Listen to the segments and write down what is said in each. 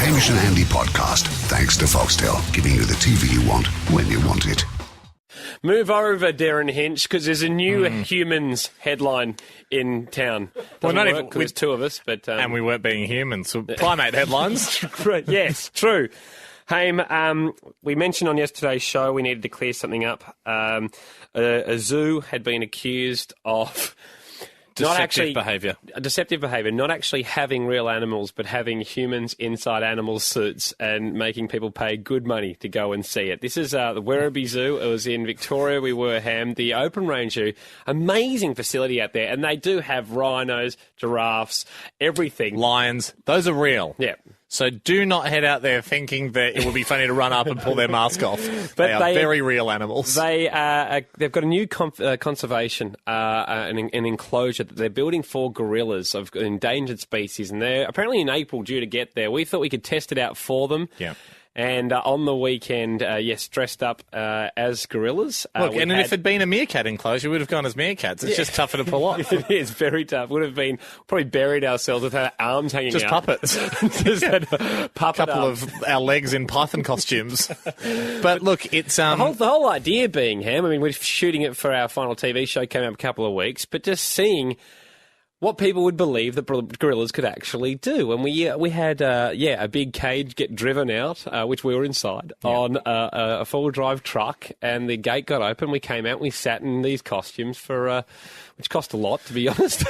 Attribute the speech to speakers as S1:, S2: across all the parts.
S1: Hamish and Andy podcast, thanks to Foxtel, giving you the TV you want when you want it.
S2: Move over, Darren Hinch, because there's a new humans headline in town.
S3: Well, not even
S2: because there's two of us, but
S3: and we weren't being humans. So primate headlines.
S2: Yes, true. Haim, we mentioned on yesterday's show we needed to clear something up. A zoo had been accused of
S3: Deceptive behaviour.
S2: Deceptive behaviour, not actually having real animals, but having humans inside animal suits and making people pay good money to go and see it. This is the Werribee Zoo. It was in Victoria. We were, Ham. The Open Range Zoo, amazing facility out there. And they do have rhinos, giraffes, everything.
S3: Lions. Those are real.
S2: Yeah.
S3: So do not head out there thinking that it would be funny to run up and pull their mask off. But they are very real animals.
S2: They've got a new conservation, an enclosure that they're building for gorillas of endangered species, and they're apparently in April due to get there. We thought we could test it out for them.
S3: Yeah.
S2: And on the weekend, dressed up as gorillas.
S3: Look, and if it'd been a meerkat enclosure, we would have gone as meerkats. It's just tougher to pull off.
S2: It is very tough. Would have been probably buried ourselves with our arms hanging
S3: just
S2: out.
S3: Puppets.
S2: Just had a puppet
S3: couple of our legs in python costumes. But look, it's
S2: the whole idea being, Ham. I mean, we're shooting it for our final TV show. Came up a couple of weeks, but just seeing what people would believe that gorillas could actually do. And we had a big cage get driven out, which we were inside, on a four-wheel drive truck, and the gate got open. We came out and we sat in these costumes for, which cost a lot, to be honest,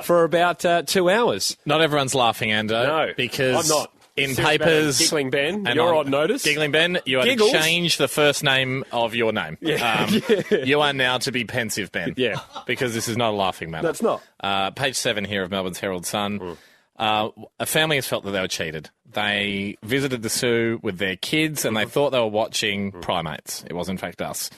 S2: for about 2 hours.
S3: Not everyone's laughing, Ando.
S2: No,
S3: because
S2: I'm not.
S3: In papers...
S2: Giggling Ben, you're on notice.
S3: Giggling Ben, you had to change the first name of your name.
S2: Yeah.
S3: You are now to be Pensive Ben.
S2: Yeah.
S3: Because this is not a laughing matter.
S2: That's not.
S3: Page 7 here of Melbourne's Herald Sun. A family has felt that they were cheated. They visited the zoo with their kids and they thought they were watching primates. It was, in fact, us.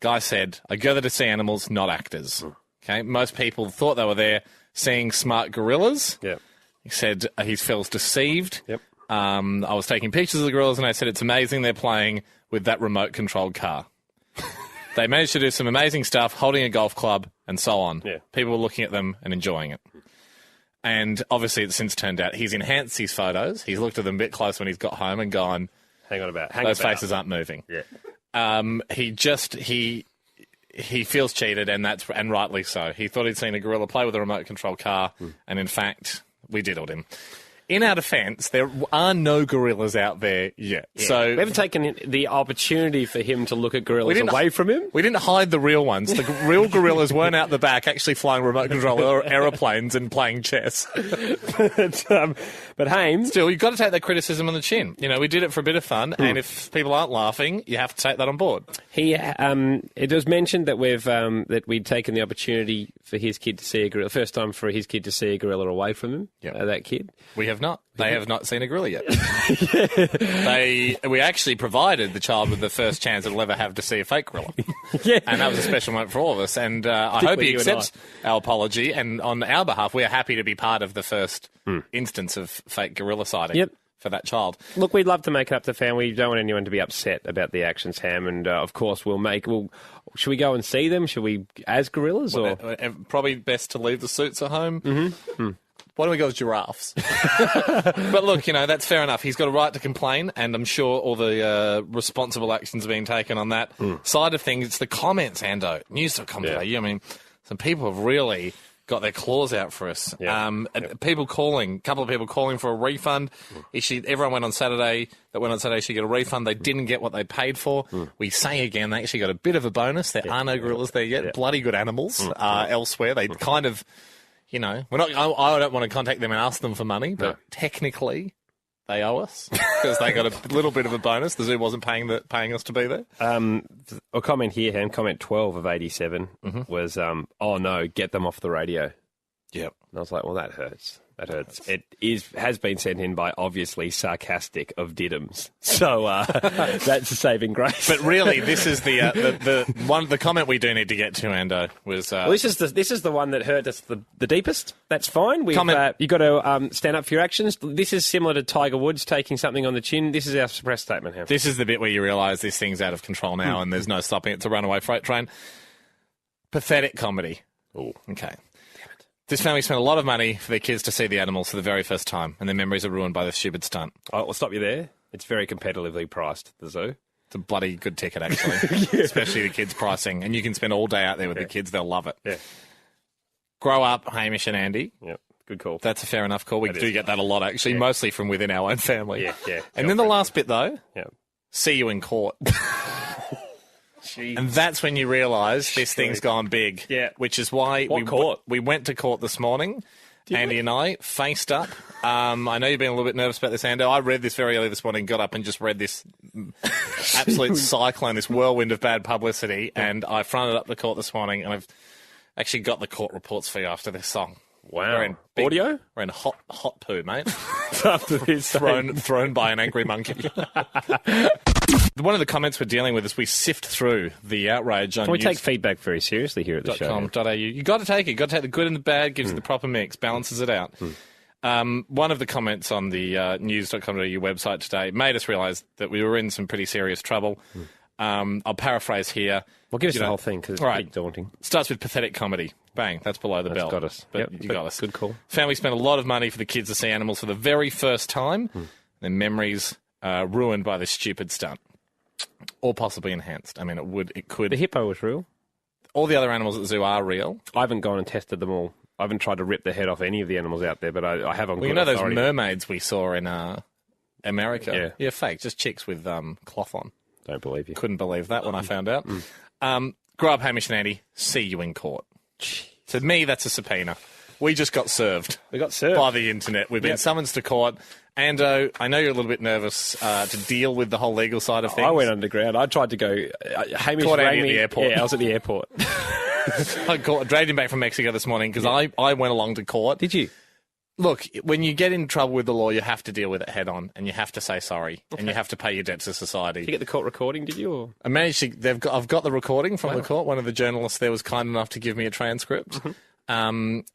S3: Guy said, I go there to see animals, not actors. Okay. Most people thought they were there seeing smart gorillas.
S2: Yeah.
S3: He said he feels deceived.
S2: Yep.
S3: I was taking pictures of the gorillas and I said, it's amazing they're playing with that remote-controlled car. They managed to do some amazing stuff, holding a golf club and so on.
S2: Yeah.
S3: People were looking at them and enjoying it. And obviously it's since turned out he's enhanced his photos. He's looked at them a bit close when he's got home and gone,
S2: hang on about.
S3: Those faces aren't moving.
S2: Yeah.
S3: He feels cheated, and rightly so. He thought he'd seen a gorilla play with a remote-controlled car, and in fact, we diddled him. In our defence, there are no gorillas out there yet.
S2: Yeah.
S3: So
S2: we haven't taken the opportunity for him to look at gorillas away from him.
S3: We didn't hide the real ones. The real gorillas weren't out the back actually flying remote control aeroplanes and playing chess.
S2: But Hames...
S3: Still, you've got to take that criticism on the chin. You know, we did it for a bit of fun, and if people aren't laughing, you have to take that on board.
S2: It was mentioned that we'd taken the opportunity for his kid to see a gorilla, first time for his kid to see a gorilla away from him, that kid.
S3: We have not. They have not seen a gorilla yet. We actually provided the child with the first chance it'll ever have to see a fake gorilla.
S2: Yeah.
S3: And that was a special moment for all of us. And I hope he accepts our apology. And on our behalf, we are happy to be part of the first instance of fake gorilla sighting for that child.
S2: Look, we'd love to make it up to the family. We don't want anyone to be upset about the actions, Ham. And, of course, should we go and see them? Should we, as gorillas? Or
S3: probably best to leave the suits at home. Mm-hmm. Why don't we go with giraffes? But look, that's fair enough. He's got a right to complain, and I'm sure all the responsible actions are being taken on that side of things. It's the comments, Ando. News.com today. I mean, some people have really got their claws out for us. People calling, a couple of people calling for a refund. Everyone went on Saturday. Should get a refund. They didn't get what they paid for. We say again, they actually got a bit of a bonus. There are no gorillas there yet. Bloody good animals elsewhere. They kind of... I don't want to contact them and ask them for money, but technically they owe us because they got a little bit of a bonus. The zoo wasn't paying us to be there.
S2: A comment here, comment 12 of 87 was, oh no, get them off the radio.
S3: Yep.
S2: And I was like, well, that hurts. That hurts. It has been sent in by obviously sarcastic of Diddums. So that's a saving grace.
S3: But really, this is the comment we do need to get to, Ando, was...
S2: well, this is the one that hurt us the deepest. That's fine. You've got to stand up for your actions. This is similar to Tiger Woods taking something on the chin. This is our press statement, Ham.
S3: This is the bit where you realise this thing's out of control now and there's no stopping it. It's a runaway freight train. Pathetic comedy.
S2: Oh,
S3: okay. This family spent a lot of money for their kids to see the animals for the very first time, and their memories are ruined by this stupid stunt.
S2: I'll stop you there. It's very competitively priced, the zoo.
S3: It's a bloody good ticket, actually, especially the kids' pricing. And you can spend all day out there with the kids. They'll love it.
S2: Yeah.
S3: Grow up, Hamish and Andy.
S2: Yep. Good call.
S3: That's a fair enough call. We do get that a lot, actually, mostly from within our own family.
S2: Yeah.
S3: And then the last bit, though,
S2: see
S3: you in court. And that's when you realise this thing's gone big.
S2: Yeah.
S3: Which is why we went to court this morning. Andy and I faced up. I know you've been a little bit nervous about this, Ando. I read this very early this morning, got up and just read this absolute cyclone, this whirlwind of bad publicity, and I fronted up the court this morning, and I've actually got the court reports for you after this song.
S2: Wow. Audio?
S3: We're in hot poo, mate.
S2: After this
S3: thrown by an angry monkey. One of the comments we're dealing with is we sift through the outrage on
S2: Can we take feedback very seriously here at the show?
S3: .com.au. You got to take it. You got to take the good and the bad, gives it the proper mix, balances it out. One of the comments on the news.com.au website today made us realise that we were in some pretty serious trouble. I'll paraphrase here.
S2: Well, give us the whole thing, because it's pretty daunting.
S3: Starts with pathetic comedy. Bang, that's below the belt.
S2: Got us.
S3: But you got us.
S2: Good call.
S3: Family spent a lot of money for the kids to see animals for the very first time. Their memories ruined by this stupid stunt. Or possibly enhanced. I mean, it could.
S2: The hippo was real.
S3: All the other animals at the zoo are real.
S2: I haven't gone and tested them all. I haven't tried to rip the head off any of the animals out there, but I have on
S3: Well, you know those mermaids we saw in America?
S2: Yeah,
S3: fake. Just chicks with cloth on.
S2: Don't believe you.
S3: Couldn't believe that when I found out. Grow up, Hamish and Andy. See you in court. To me, that's a subpoena. We just got served.
S2: We got served.
S3: By the internet. We've been summoned to court. Ando, I know you're a little bit nervous to deal with the whole legal side of things.
S2: I went underground. I tried to go. Hamish
S3: caught
S2: rang
S3: Andy
S2: me
S3: at the airport.
S2: Yeah, I was at the airport.
S3: I dragged him back from Mexico this morning because I went along to court.
S2: Did you?
S3: Look, when you get in trouble with the law, you have to deal with it head on, and you have to say sorry, and you have to pay your debts to society.
S2: Did you get the court recording? Did you? Or?
S3: I managed to. I've got the recording from the court. One of the journalists there was kind enough to give me a transcript. And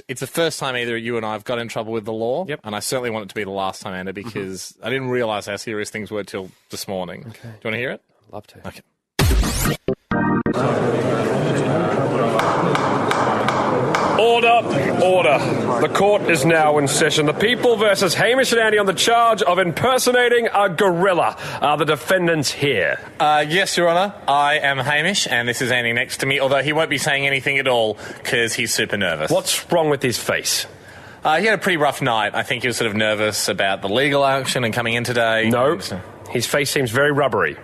S3: it's the first time either you and I have got in trouble with the law.
S2: Yep.
S3: And I certainly want it to be the last time, Anna, because I didn't realise how serious things were till this morning. Okay. Do you want to hear it?
S2: I'd love to.
S3: Okay.
S2: Order. The court is now in session. The people versus Hamish and Andy on the charge of impersonating a gorilla. Are the defendants here?
S3: Yes, Your Honour. I am Hamish, and this is Andy next to me, although he won't be saying anything at all because he's super nervous.
S2: What's wrong with his face?
S3: He had a pretty rough night. I think he was sort of nervous about the legal action and coming in today.
S2: No, his face seems very rubbery.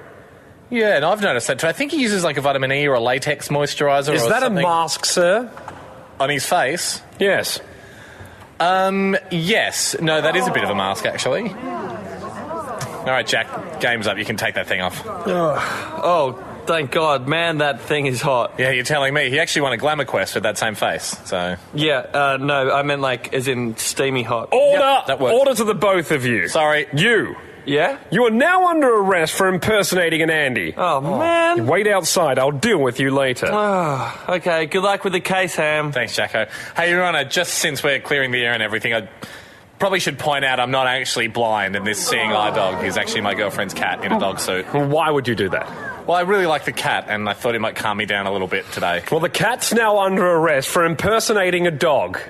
S3: Yeah, and I've noticed that too. I think he uses like a vitamin E or a latex moisturiser or something.
S2: Is that a mask, sir?
S3: On his face?
S2: Yes.
S3: Yes. No, that is a bit of a mask, actually. All right, Jack, game's up. You can take that thing off.
S4: Oh, thank God. Man, that thing is hot.
S3: Yeah, you're telling me. He actually won a glamour quest with that same face, so...
S4: Yeah, no, I meant like as in steamy hot.
S2: Order!
S3: Yep, that works.
S2: Order to the both of you.
S3: Sorry.
S2: You.
S4: Yeah?
S2: You are now under arrest for impersonating an Andy.
S4: Oh, man.
S2: Wait outside. I'll deal with you later.
S4: Okay, good luck with the case, Ham.
S3: Thanks, Jacko. Hey, Your Honour, just since we're clearing the air and everything, I probably should point out I'm not actually blind, and this seeing eye dog is actually my girlfriend's cat in a dog suit.
S2: Why would you do that?
S3: Well, I really like the cat, and I thought it might calm me down a little bit today.
S2: Well, the cat's now under arrest for impersonating a dog.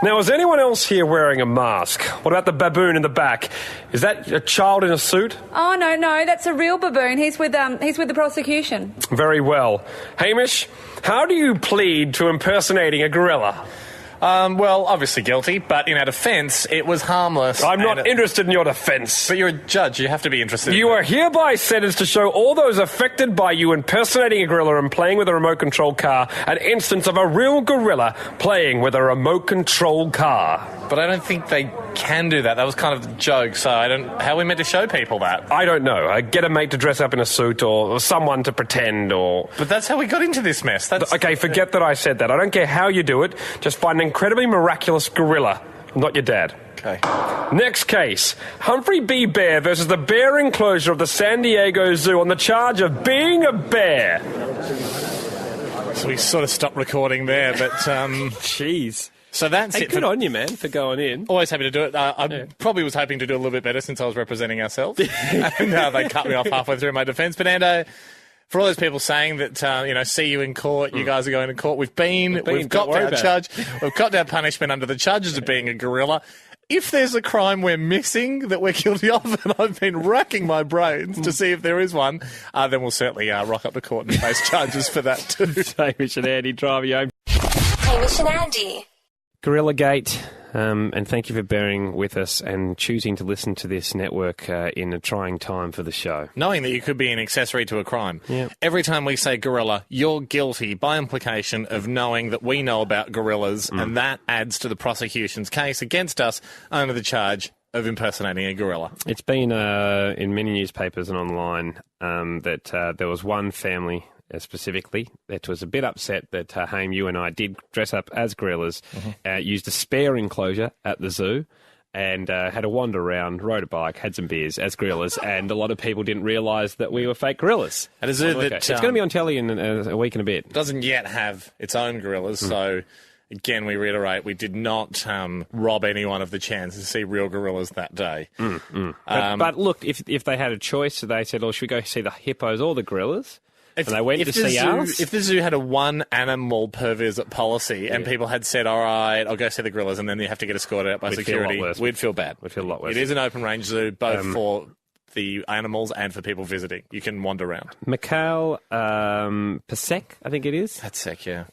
S2: Now, is anyone else here wearing a mask? What about the baboon in the back? Is that a child in a suit?
S5: Oh, no, that's a real baboon. He's with the prosecution.
S2: Very well. Hamish, how do you plead to impersonating a gorilla?
S3: Well, obviously guilty, but in our defence, it was harmless.
S2: I'm not interested in your defence.
S3: But you're a judge. You have to be interested.
S2: You are hereby sentenced to show all those affected by you impersonating a gorilla and playing with a remote-controlled car an instance of a real gorilla playing with a remote-controlled car.
S3: But I don't think they can do that. That was kind of the joke, so how are we meant to show people that?
S2: I don't know. Get a mate to dress up in a suit or someone to pretend or...
S3: But that's how we got into this mess.
S2: Okay, forget that I said that. I don't care how you do it. Just find an incredibly miraculous gorilla. I'm not your dad.
S3: Okay.
S2: Next case. Humphrey B. Bear versus the bear enclosure of the San Diego Zoo on the charge of being a bear.
S3: So we sort of stopped recording there, but...
S2: Jeez.
S3: So that's it.
S2: Good on you, man, for going in.
S3: Always happy to do it. I probably was hoping to do a little bit better since I was representing ourselves. And they cut me off halfway through my defence. But, Ando, For all those people saying that, see you in court, you guys are going to court. We've got our punishment under the charges of being a gorilla. If there's a crime we're missing that we're guilty of, and I've been racking my brains to see if there is one, then we'll certainly rock up to court and face charges for that too.
S2: Hamish and Andy drive you home.
S6: Hamish and Andy.
S2: Gorilla Gate, and thank you for bearing with us and choosing to listen to this network in a trying time for the show.
S3: Knowing that you could be an accessory to a crime.
S2: Yeah.
S3: Every time we say gorilla, you're guilty by implication of knowing that we know about gorillas, and that adds to the prosecution's case against us under the charge of impersonating a gorilla.
S2: It's been in many newspapers and online that there was one family specifically that was a bit upset that Haim, you and I did dress up as gorillas, used a spare enclosure at the zoo, and had a wander around, rode a bike, had some beers as gorillas, and a lot of people didn't realise that we were fake gorillas.
S3: At a zoo that
S2: it's going to be on telly in a week and a bit.
S3: Doesn't yet have its own gorillas, so again, we reiterate, we did not rob anyone of the chance to see real gorillas that day.
S2: But look, if they had a choice, they said, "Oh, should we go see the hippos or the gorillas?" And they went to see ours.
S3: If the zoo had a one-animal per visit policy and people had said, all right, I'll go see the gorillas, and then you have to get escorted out by security, we'd feel bad.
S2: We'd feel a lot worse.
S3: It is an open-range zoo, both for the animals and for people visiting. You can wander around.
S2: Mikhail Pasek, I think it is.
S3: That's sick, yeah.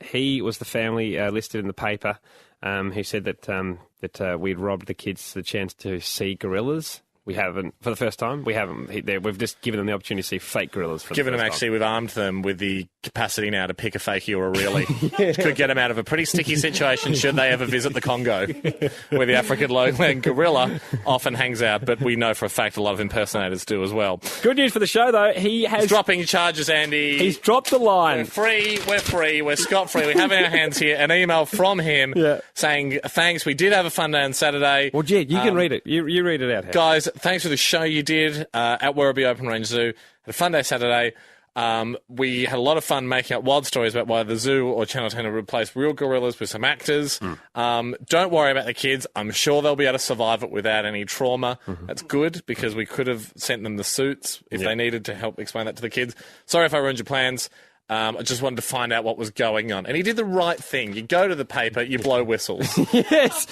S2: He was the family listed in the paper who said that we'd robbed the kids the chance to see gorillas. We haven't, for the first time, we haven't. We've just given them the opportunity to see fake gorillas.
S3: We've armed them with the capacity now to pick a fakie or a really. Could get them out of a pretty sticky situation should they ever visit the Congo, where the African lowland gorilla often hangs out, but we know for a fact a lot of impersonators do as well.
S2: Good news for the show, though. He's
S3: dropping charges, Andy.
S2: He's dropped the line.
S3: We're free, we're scot-free. We have in our hands here an email from him saying, thanks, we did have a fun day on Saturday.
S2: Well, Jed, you can read it. You read it out here.
S3: Guys, thanks for the show you did at Werribee Open Range Zoo. Had a fun day Saturday. We had a lot of fun making up wild stories about why the zoo or Channel 10 have replaced real gorillas with some actors. Don't worry about the kids. I'm sure they'll be able to survive it without any trauma. That's good, because we could have sent them the suits if they needed to help explain that to the kids. Sorry if I ruined your plans. I just wanted to find out what was going on. And he did the right thing. You go to the paper, you blow whistles.
S2: Yes.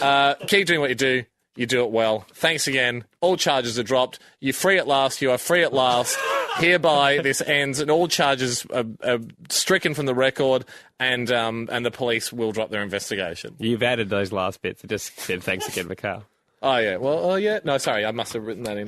S3: Keep doing what you do. You do it well. Thanks again. All charges are dropped. You're free at last. You are free at last. Hereby, this ends, and all charges are stricken from the record, and the police will drop their investigation.
S2: You've added those last bits. It just said thanks again, Mikhail.
S3: Oh, yeah. Well, oh, yeah. No, sorry. I must have written that in.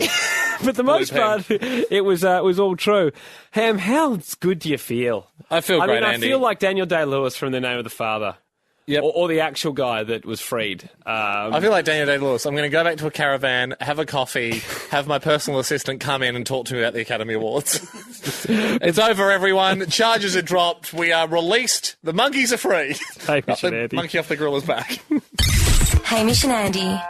S2: But the most part, it was all true. Ham, how good do you feel?
S3: I feel great,
S2: Andy. I feel like Daniel Day-Lewis from The Name of the Father.
S3: Yep.
S2: Or the actual guy that was freed.
S3: I feel like Daniel Day-Lewis. I'm going to go back to a caravan, have a coffee, have my personal assistant come in and talk to me about the Academy Awards. It's over, everyone. Charges are dropped. We are released. The monkeys are free.
S2: Hamish and Andy.
S3: Monkey off the gorilla's back.
S6: Hamish and Andy.